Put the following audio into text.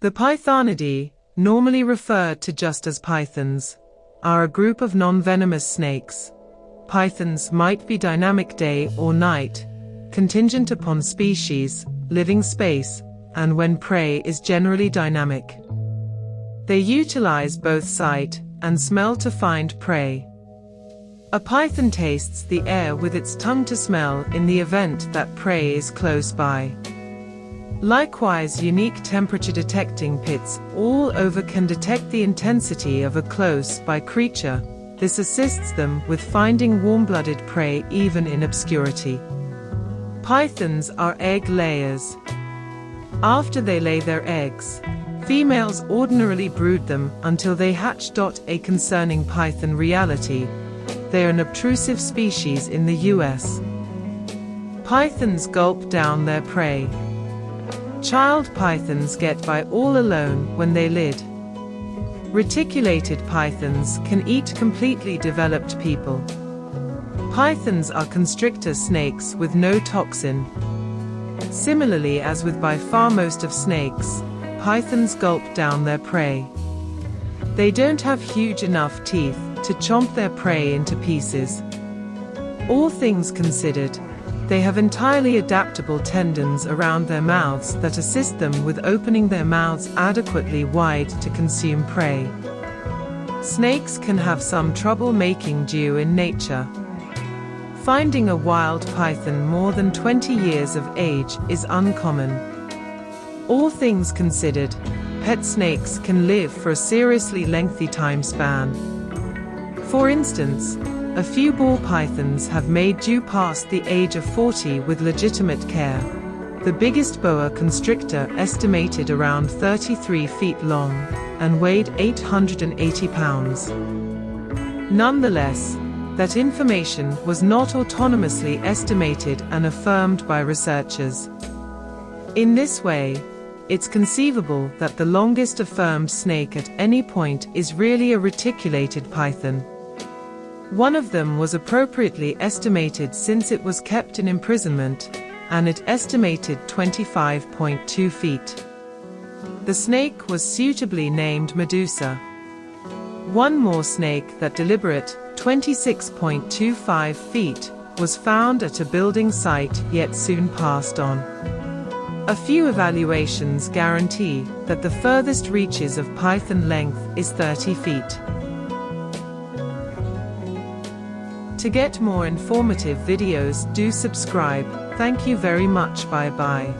The Pythonidae, normally referred to just as pythons, are a group of non-venomous snakes. Pythons might be dynamic day or night, contingent upon species, living space, and when prey is generally dynamic. They utilize both sight and smell to find prey. A python tastes the air with its tongue to smell in the event that prey is close by. Likewise, unique temperature detecting pits all over can detect the intensity of a close-by creature. This assists them with finding warm-blooded prey even in obscurity. Pythons are egg layers. After they lay their eggs, females ordinarily brood them until they hatch. A concerning python reality: they are an obtrusive species in the US. Pythons gulp down their prey. Child pythons get by all alone when they live. Reticulated pythons can eat completely developed people. Pythons are constrictor snakes with no toxin. Similarly, as with by far most of snakes, pythons gulp down their prey. They don't have huge enough teeth to chomp their prey into pieces. All things considered, they have entirely adaptable tendons around their mouths that assist them with opening their mouths adequately wide to consume prey. Snakes can have some trouble making dew in nature. Finding a wild python more than 20 years of age is uncommon. All things considered, pet snakes can live for a seriously lengthy time span. For instance, a few ball pythons have made dew past the age of 40 with legitimate care. The biggest boa constrictor, estimated around 33 feet long, and weighed 880 pounds. Nonetheless, that information was not autonomously estimated and affirmed by researchers. In this way, it's conceivable that the longest affirmed snake at any point is really a reticulated python. One of them was appropriately estimated since it was kept in imprisonment, and it estimated 25.2 feet. The snake was suitably named Medusa. One more snake that deliberate, 26.25 feet, was found at a building site yet soon passed on. A few evaluations guarantee that the furthest reaches of python length is 30 feet. To get more informative videos, do subscribe. Thank you very much. Bye bye.